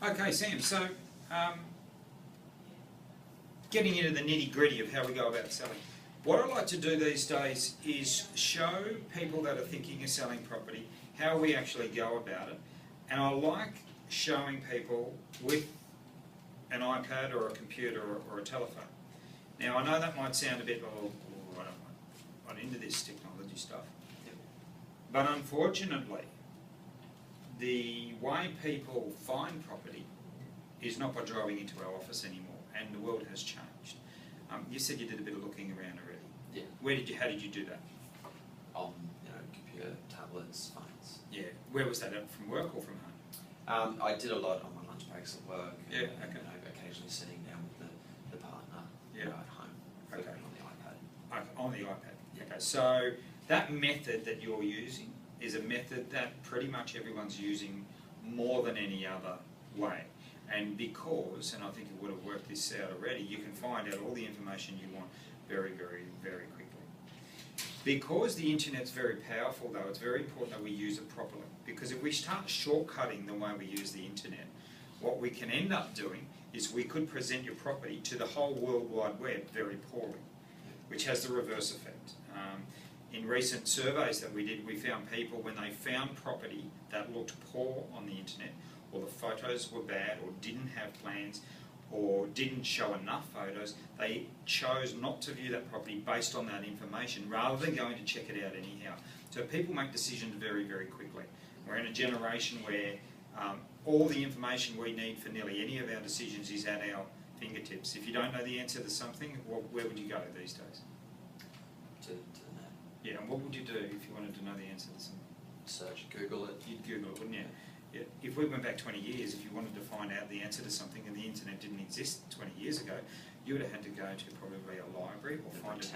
Okay, Sam, so getting into the nitty-gritty of how we go about selling. What I like to do these days is show people that are thinking of selling property how we actually go about it, and I like showing people with an iPad or a computer or a telephone. Now, I know that might sound a bit, I don't want into this technology stuff, but unfortunately, the way people find property is not by driving into our office anymore, and the world has changed. You said you did a bit of looking around already. Yeah. How did you do that? On computer, tablets, phones. Yeah. Where was that, from work or from home? I did a lot on my lunch breaks at work. Yeah. And, Okay. occasionally sitting down with the partner. Yeah. At home. Okay. On the iPad. Okay, on the iPad. Yeah. Okay. So that method that you're using is a method that pretty much everyone's using more than any other way. And because, and I think you would have worked this out already, you can find out all the information you want very, very, very quickly. Because the internet's very powerful though, it's very important that we use it properly. Because if we start shortcutting the way we use the internet, what we can end up doing is we could present your property to the whole World Wide Web very poorly, which has the reverse effect. In recent surveys that we did, we found people, when they found property that looked poor on the internet, or the photos were bad, or didn't have plans, or didn't show enough photos, they chose not to view that property based on that information rather than going to check it out anyhow. So people make decisions very, very quickly. We're in a generation where all the information we need for nearly any of our decisions is at our fingertips. If you don't know the answer to something, where would you go these days? To the net. Yeah, and what would you do if you wanted to know the answer to something? Search, Google it. You'd Google it, wouldn't you? Yeah. If we went back 20 years, if you wanted to find out the answer to something and the internet didn't exist 20 years ago, you would have had to go to probably a library or find an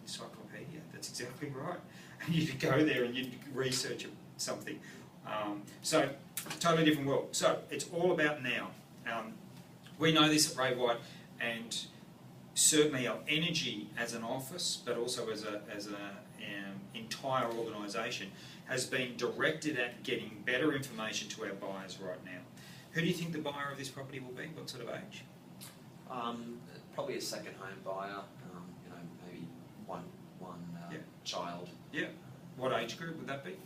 encyclopedia. That's exactly right. And you'd go there and you'd research something. So, totally different world. So, it's all about now. We know this at Ray White, and certainly our energy as an office, but also as an entire organisation, has been directed at getting better information to our buyers right now. Who do you think the buyer of this property will be? What sort of age? Probably a second home buyer. Maybe one child. Yeah. What age group would that be?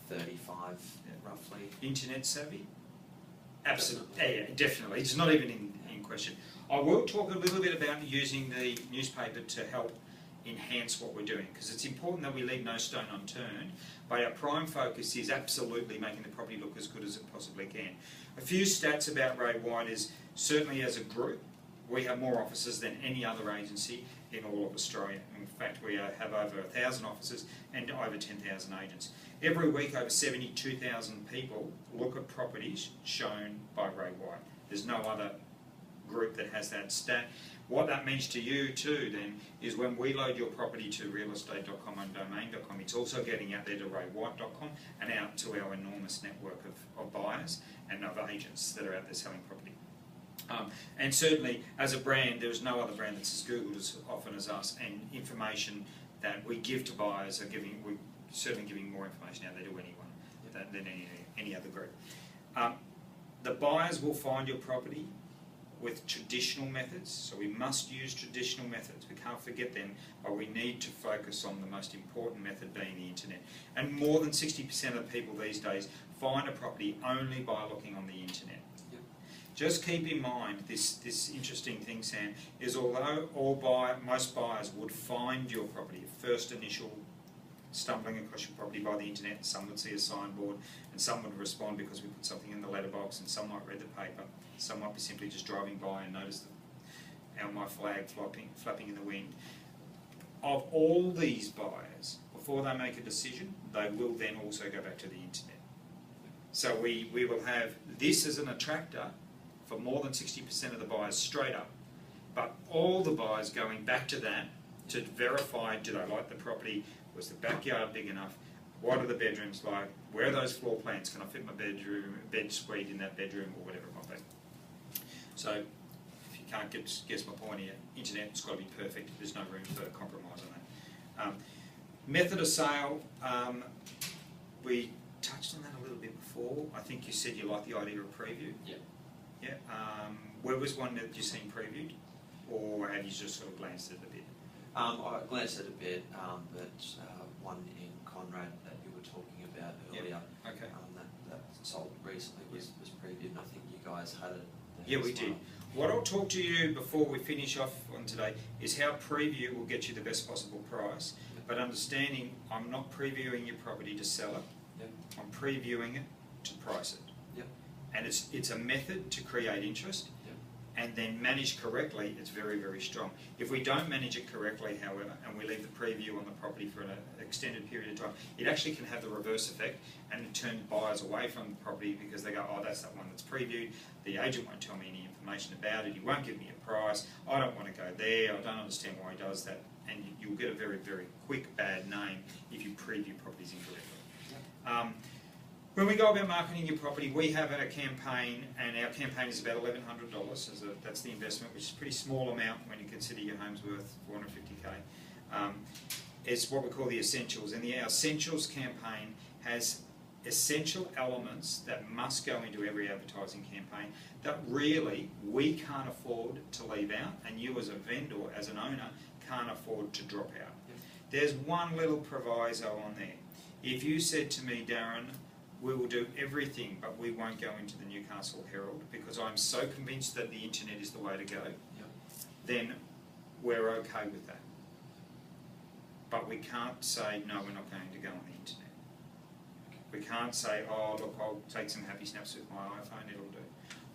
35, roughly. Internet savvy? Absolutely. Yeah, definitely. It's not even in question. I will talk a little bit about using the newspaper to help enhance what we're doing, because it's important that we leave no stone unturned, but our prime focus is absolutely making the property look as good as it possibly can. A few stats about Ray White is, certainly as a group, we have more offices than any other agency in all of Australia. In fact, we have over 1,000 offices and over 10,000 agents. Every week, over 72,000 people look at properties shown by Ray White. There's no other group that has that stat. What that means to you too then is when we load your property to realestate.com and domain.com, it's also getting out there to raywhite.com and out to our enormous network of buyers and of agents that are out there selling property. And certainly as a brand, there is no other brand that's as Googled as often as us, and information that we give to buyers we're certainly giving more information out there to anyone than any other group. The buyers will find your property with traditional methods, so we must use traditional methods. We can't forget them, but we need to focus on the most important method being the internet. And more than 60% of people these days find a property only by looking on the internet. Yep. Just keep in mind this interesting thing, Sam, is although most buyers would find your property, first initial stumbling across your property by the internet, some would see a signboard, and some would respond because we put something in the letterbox, and some might read the paper, some might be simply just driving by and notice my flag flapping in the wind. Of all these buyers, before they make a decision, they will then also go back to the internet. So we will have this as an attractor for more than 60% of the buyers straight up, but all the buyers going back to that to verify, do they like the property, was the backyard big enough, what are the bedrooms like, where are those floor plans, can I fit my bed suite in that bedroom, or whatever it might be. So if you can't guess my point here, internet's got to be perfect, there's no room for compromise on that. Method of sale, we touched on that a little bit before. I think you said you like the idea of preview. Yeah. Yeah. Where was one that you seen previewed, or have you just sort of glanced at it a bit? I glanced at it a bit, but one in Conrad that you were talking about earlier, Okay. that sold recently was previewed, and I think you guys had it there Yeah, as we well. did. What I'll talk to you before we finish off on today is how preview will get you the best possible price, but understanding I'm not previewing your property to sell it, Yep. I'm previewing it to price it. Yep. And it's a method to create interest, Yep. and then managed correctly, it's very, very strong. If we don't manage it correctly, however, and we leave the preview on the property for an extended period of time, it actually can have the reverse effect and turn buyers away from the property because they go, oh, that's that one that's previewed, the agent won't tell me any information about it, he won't give me a price, I don't want to go there, I don't understand why he does that, and you'll get a very, very quick bad name if you preview properties incorrectly. When we go about marketing your property, we have a campaign, and our campaign is about $1,100. That's the investment, which is a pretty small amount when you consider your home's worth $450K. It's what we call the essentials, and our essentials campaign has essential elements that must go into every advertising campaign that really we can't afford to leave out, and you as a vendor, as an owner, can't afford to drop out. Yep. There's one little proviso on there. If you said to me, Darren, we will do everything, but we won't go into the Newcastle Herald because I'm so convinced that the internet is the way to go, Yep. then we're okay with that. But we can't say, no, we're not going to go on the internet. We can't say, oh, look, I'll take some happy snaps with my iPhone, it'll do.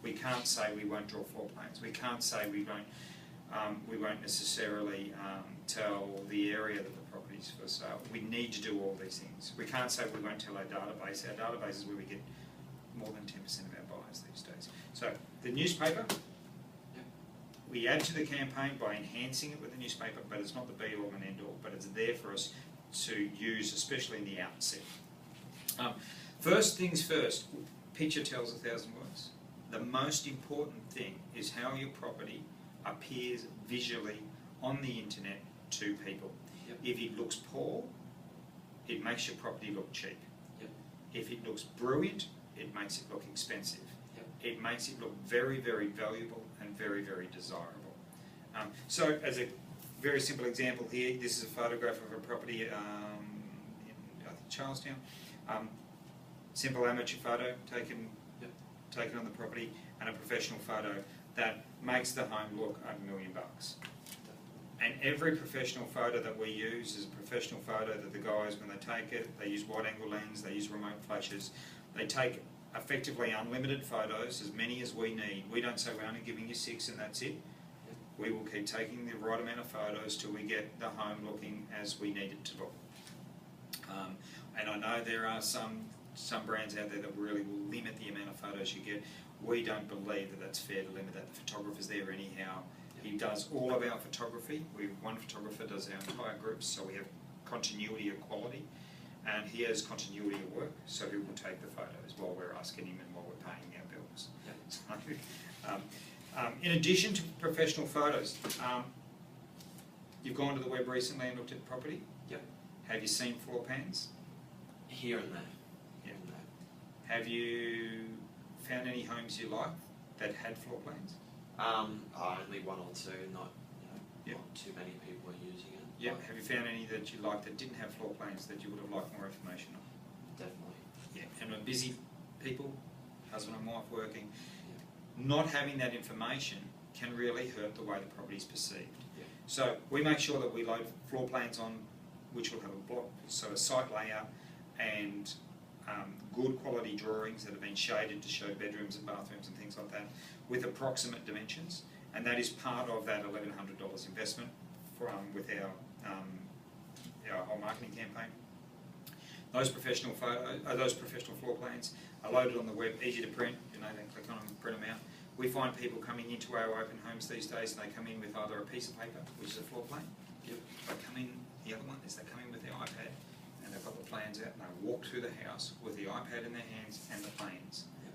We can't say we won't draw floor plans. We can't say we won't necessarily tell the area that the property's for sale. We need to do all these things. We can't say we won't tell our database. Our database is where we get more than 10% of our buyers these days. So the newspaper, Yep. we add to the campaign by enhancing it with the newspaper, but it's not the be-all and end-all, but it's there for us to use, especially in the outset. First things first, picture tells 1,000 words. The most important thing is how your property appears visually on the internet to people. Yep. If it looks poor, it makes your property look cheap. Yep. If it looks brilliant, it makes it look expensive. Yep. It makes it look very, very valuable and very, very desirable. So as a very simple example here, this is a photograph of a property in, I think, Charlestown. Simple amateur photo taken on the property, and a professional photo that makes the home look $1 million. And every professional photo that we use is a professional photo that the guys, when they take it, they use wide angle lens, they use remote flashes, they take effectively unlimited photos, as many as we need. We don't say we're only giving you 6 and that's it. We will keep taking the right amount of photos till we get the home looking as we need it to look. And I know there are some brands out there that really will limit the amount of photos you get. We don't believe that that's fair to limit that. The photographer's there anyhow. He does all of our photography. One photographer does our entire group, so we have continuity of quality, and he has continuity of work, so he will take the photos while we're asking him and while we're paying our bills. Yep. So, in addition to professional photos, you've gone to the web recently and looked at property. Yep. Have you seen floor plans? Here and there. Yeah. Here and there. Have you found any homes you like that had floor plans? Only one or two, not Yep. not too many people are using it. Yeah. but Have you found any that you liked that didn't have floor plans that you would have liked more information on? Definitely. Yeah. And are busy people, husband and wife working, Yeah. not having that information can really hurt the way the property is perceived. Yeah. So we make sure that we load floor plans on, which will have a block, so a site layout, and good quality drawings that have been shaded to show bedrooms and bathrooms and things like that, with approximate dimensions, and that is part of that $1,100 investment with our whole marketing campaign. Those professional floor plans are loaded on the web, easy to print. Then click on them, print them out. We find people coming into our open homes these days, and they come in with either a piece of paper, which is a floor plan. Yep. They come in. The other one is they come in with their iPad, and they've got the plans out, and they walk through the house with the iPad in their hands and the plans. Yep.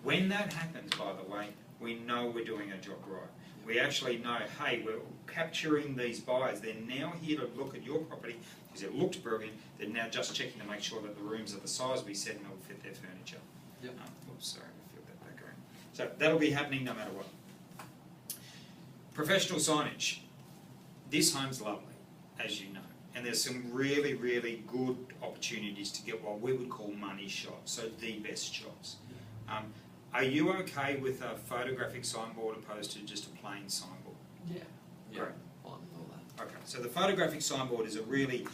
When that happens, by the way, we know we're doing our job right. Yep. We actually know, hey, we're capturing these buyers. They're now here to look at your property because it looks brilliant. They're now just checking to make sure that the rooms are the size we said and it'll fit their furniture. Yep. Oops, sorry, I feel that background. So that'll be happening no matter what. Professional signage. This home's lovely, as you know, and there's some really, really good opportunities to get what we would call money shots, so the best shots. Are you okay with a photographic signboard opposed to just a plain signboard? Yeah. Yeah. Great. Fine with all that. Okay, so the photographic signboard is a really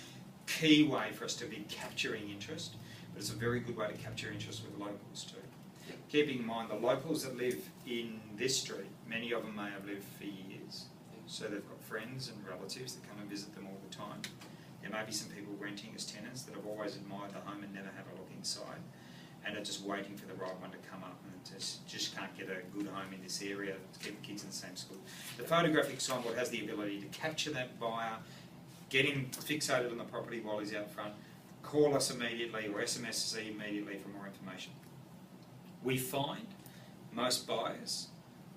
key way for us to be capturing interest, but it's a very good way to capture interest with locals too. Yep. Keeping in mind the locals that live in this street, many of them may have lived for years, so they've got friends and relatives that come and visit them all the time. There may be some people renting as tenants that have always admired the home and never have a look inside, and are just waiting for the right one to come up and just can't get a good home in this area to keep the kids in the same school. The photographic signboard has the ability to capture that buyer, get him fixated on the property while he's out front, call us immediately or SMS us immediately for more information. We find most buyers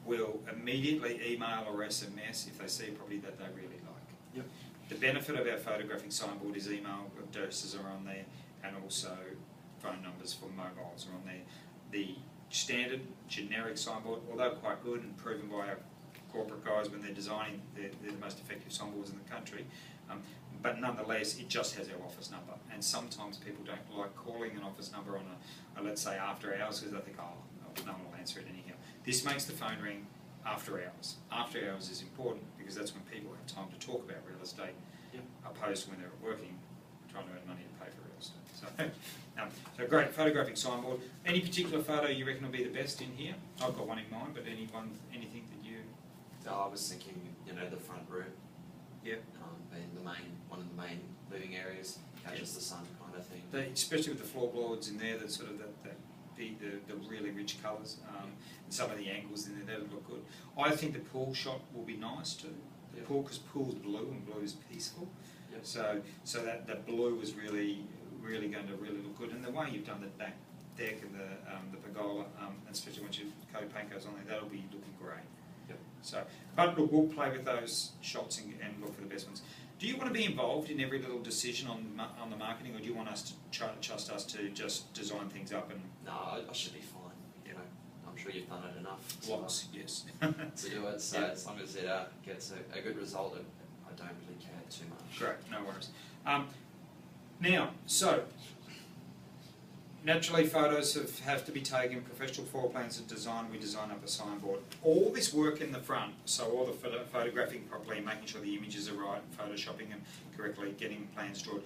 will immediately email or SMS if they see a property that they really like. Yep. The benefit of our photographic signboard is email addresses are on there and also phone numbers for mobiles are on there. The standard generic signboard, although quite good and proven by our corporate guys when they're designing, they're the most effective signboards in the country, but nonetheless it just has our office number, and sometimes people don't like calling an office number on a let's say after hours because they think, oh, no one will answer it anyhow. This makes the phone ring after hours. After hours is important because that's when people have time to talk about real estate, opposed to when they're working trying to earn money to pay for real estate. So great, photographic signboard. Any particular photo you reckon will be the best in here? I've got one in mind, but anything that you... I was thinking, the front room. Yeah. Being one of the main living areas, catches the sun kind of thing. Especially with the floorboards in there, that sort of the really rich colours, and some of the angles in there, that'll look good. I think the pool shot will be nice too. The pool, because pool's blue and blue is peaceful. Yep. So that blue is really going to really look good. And the way you've done the back deck and the pergola, especially once your coat paint goes on there, that'll be looking great. Yep. But look, we'll play with those shots and look for the best ones. Do you want to be involved in every little decision on the marketing, or do you want us to trust us to just design things up and? No, I should be fine. I'm sure you've done it enough. Lots, yes. To do it. So as long as it gets a good result, I don't really care too much. Great, no worries. Now, so naturally, photos have to be taken. Professional floor plans are designed. We design up a signboard. All this work in the front, so all the photographing properly, making sure the images are right, photoshopping them correctly, getting plans drawn,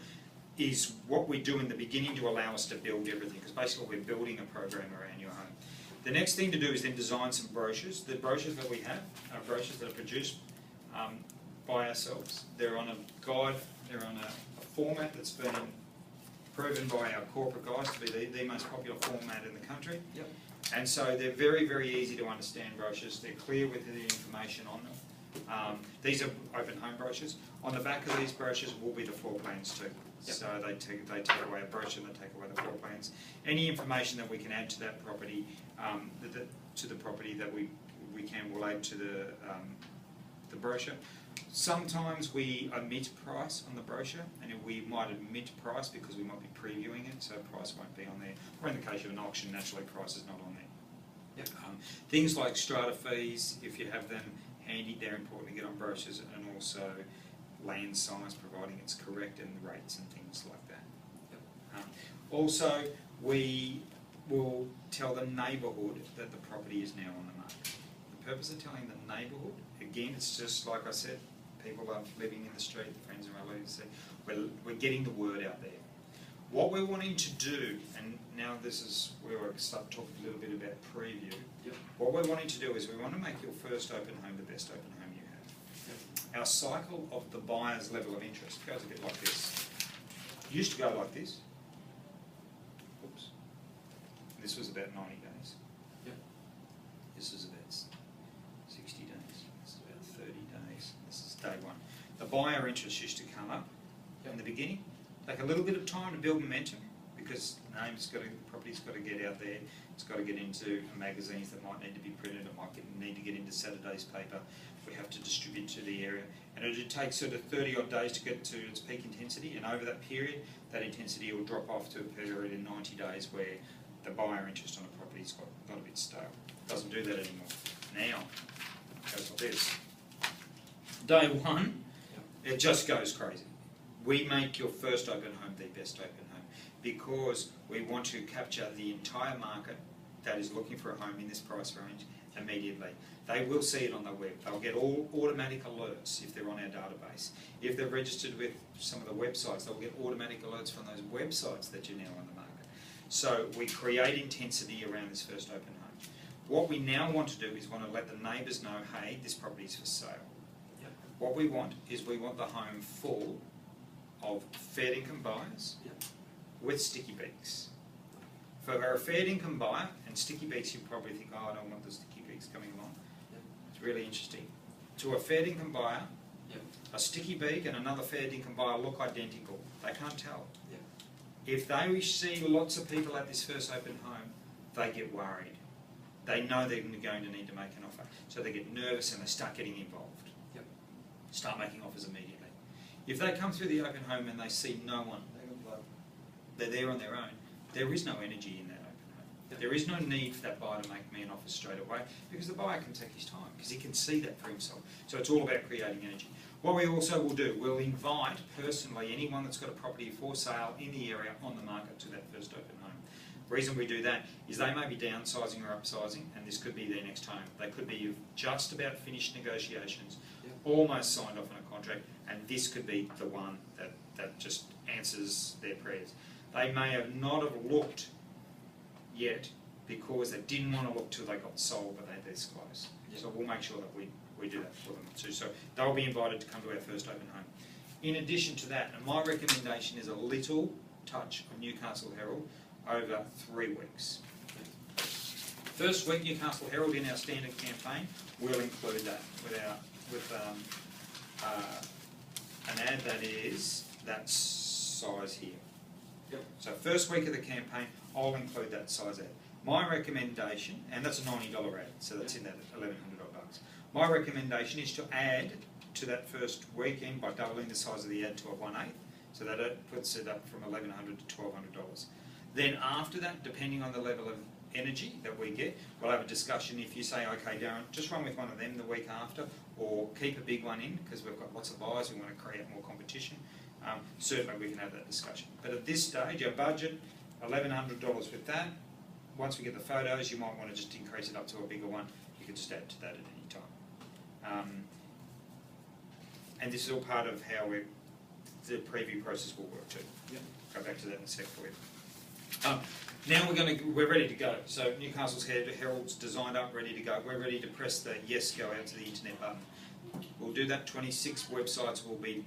is what we do in the beginning to allow us to build everything. Because basically, we're building a program around your home. The next thing to do is then design some brochures. The brochures that we have are brochures that are produced by ourselves. They're on a guide. They're on a format that's been proven by our corporate guys to be the most popular format in the country. Yep. And so they're very, very easy to understand brochures. They're clear with the information on them. These are open home brochures. On the back of these brochures will be the floor plans too. Yep. So they take away a brochure and they take away the floor plans. Any information that we can add to that property, to the property that we can, will add to the brochure. Sometimes we omit price on the brochure, and we might omit price because we might be previewing it, so price won't be on there. Or in the case of an auction, naturally price is not on there. Yep. Things like strata fees, if you have them handy, they're important to get on brochures, and also land size, providing it's correct, and rates and things like that. Yep. Also, we will tell the neighbourhood that the property is now on the market. The purpose of telling the neighbourhood, again, it's just like I said, people are living in the street, the friends and relatives, we're getting the word out there. What we're wanting to do, and now this is where I start talking a little bit about preview. Yep. What we're wanting to do is we want to make your first open home the best open home you have. Yep. Our cycle of the buyer's level of interest goes a bit like this. It used to go like this. Oops. This was about 90 days. Yep. This is about 60 days. This is about 30 days. This is day one. The buyer interest used to come up in the beginning, take a little bit of time to build momentum because property's got to get out there. It's got to get into magazines that might need to be printed. It might need to get into Saturday's paper. We have to distribute to the area, and it takes sort of 30 odd days to get to its peak intensity. And over that period, that intensity will drop off to a period in 90 days where the buyer interest on a property's got a bit stale. It doesn't do that anymore. Now, it goes like this. Day one, it just goes crazy. We make your first open home the best open home because we want to capture the entire market that is looking for a home in this price range immediately. They will see it on the web. They'll get all automatic alerts if they're on our database. If they're registered with some of the websites, they'll get automatic alerts from those websites that you're now on the market. So we create intensity around this first open home. What we now want to do is want to let the neighbours know, hey, this property is for sale. Yep. What we want is we want the home full of fair income buyers with sticky beaks. For a fair income buyer, and sticky beaks, you probably think, oh, I don't want the sticky beaks coming along. Yep. It's really interesting. To a fair income buyer, Yep. a sticky beak and another fair income buyer look identical. They can't tell. Yep. If they see lots of people at this first open home, they get worried. They know they're going to need to make an offer. So they get nervous and they start getting involved. Yep. Start making offers immediately. If they come through the open home and they see no one, they're there on their own, there is no energy in that open home. Yep. There is no need for that buyer to make me an offer straight away because the buyer can take his time because he can see that for himself. So it's all about creating energy. What we also will do, we'll invite personally anyone that's got a property for sale in the area on the market to that first open home. The reason we do that is they may be downsizing or upsizing, and this could be their next home. They could be just about finished negotiations, almost signed off on a contract, and this could be the one that just answers their prayers. They may have not have looked yet because they didn't want to look till they got sold, but they're this close. So we'll make sure that we do that for them too. So they'll be invited to come to our first open home. In addition to that, and my recommendation is a little touch of Newcastle Herald over 3 weeks. First week, Newcastle Herald in our standard campaign will include that with an ad that is that size here. Yep. So first week of the campaign, I'll include that size ad. My recommendation, and that's a $90 ad, so that's in that $1,100 bucks. My recommendation is to add to that first weekend by doubling the size of the ad to a 1/8, so that it puts it up from $1,100 to $1,200. Then after that, depending on the level of energy that we get, we'll have a discussion. If you say, okay, Darren, just run with one of them the week after, or keep a big one in because we've got lots of buyers, we want to create more competition, certainly we can have that discussion. But at this stage, our budget, $1,100 with that. Once we get the photos, you might want to just increase it up to a bigger one. You can just add to that at any time. And this is all part of how the preview process will work too. Yep. Go back to that in a sec for you. Now we're ready to go. So Newcastle's Herald's designed up, ready to go. We're ready to press the yes, go out to the internet button. We'll do that. 26 websites will be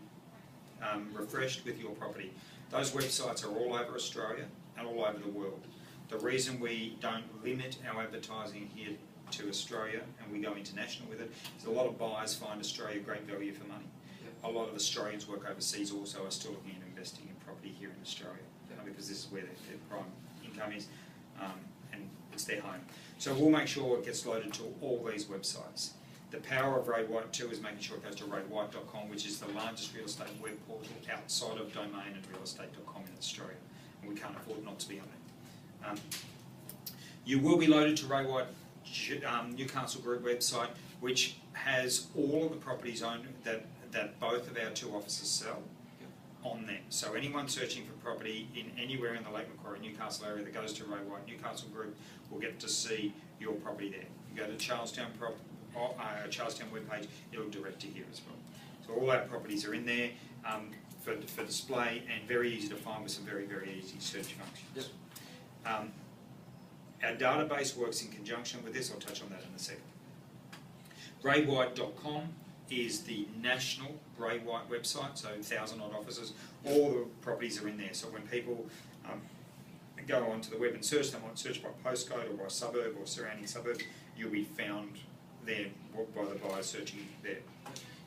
refreshed with your property. Those websites are all over Australia and all over the world. The reason we don't limit our advertising here to Australia and we go international with it is a lot of buyers find Australia great value for money. Yep. A lot of Australians work overseas also are still looking at investing in property here in Australia. Because this is where their prime income is and it's their home. So we'll make sure it gets loaded to all these websites. The power of Ray White too is making sure it goes to raywhite.com, which is the largest real estate web portal outside of Domain and realestate.com in Australia, and we can't afford not to be on it. You will be loaded to Ray White Newcastle Group website, which has all of the properties owned that both of our 2 offices sell on there. So anyone searching for property in anywhere in the Lake Macquarie, Newcastle area that goes to Ray White Newcastle Group will get to see your property there. You go to Charlestown webpage, it'll direct you here as well. So all our properties are in there for display and very easy to find with some very, very easy search functions. Yep. Our database works in conjunction with this. I'll touch on that in a second. raywhite.com is the national Ray White website, so 1,000 odd offices. All the properties are in there. So when people go onto the web and search, they might search by postcode or by suburb or surrounding suburb, you'll be found there by the buyers searching there.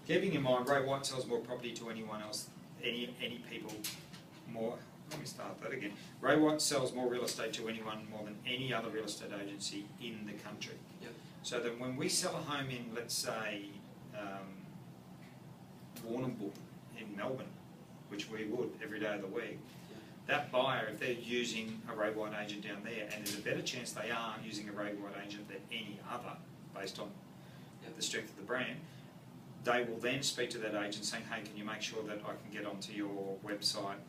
Keeping in mind, Ray White sells more property to anyone else, any people more let me start that again. Ray White sells more real estate to anyone more than any other real estate agency in the country. Yep. So that when we sell a home in, let's say, Warrnambool in Melbourne, which we would every day of the week, that buyer, if they're using a Ray White agent down there, and there's a better chance they are using a Ray White agent than any other, based on the strength of the brand, they will then speak to that agent saying, hey, can you make sure that I can get onto your website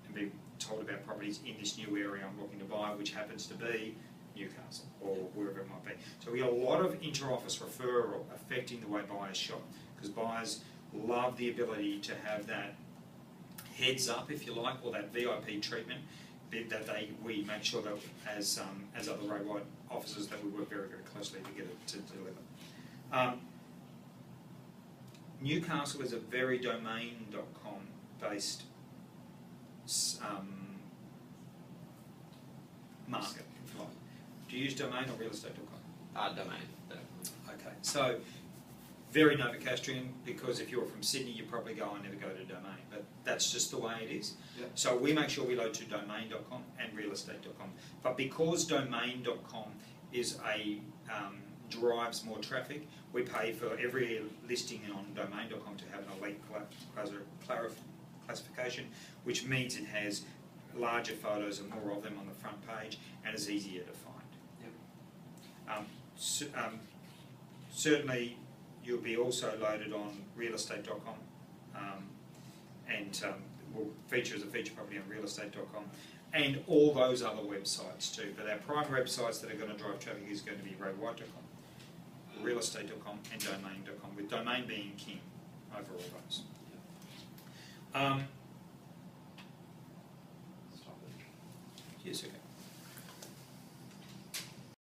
and be told about properties in this new area I'm looking to buy, which happens to be Newcastle or wherever it might be. So we got a lot of inter-office referral affecting the way buyers shop, because buyers love the ability to have that heads up, if you like, or that VIP treatment that we make sure that as other Ray White officers that we work very, very closely to get it to deliver. Newcastle is a very domain.com based market, if you like. Do you use domain or realestate.com? Domain, definitely. Okay, so very Novocastrian, because if you're from Sydney, you probably go, I never go to domain, but that's just the way it is. Yep. So we make sure we load to domain.com and realestate.com. But because domain.com is drives more traffic, we pay for every listing on domain.com to have an elite classification, which means it has larger photos and more of them on the front page and is easier to find. Yep. Certainly you'll be also loaded on realestate.com and will feature as a feature property on realestate.com and all those other websites too. But our prime websites that are going to drive traffic is going to be raywhite.com, realestate.com and domain.com, with domain being king over all those. Stop it. Yes, okay.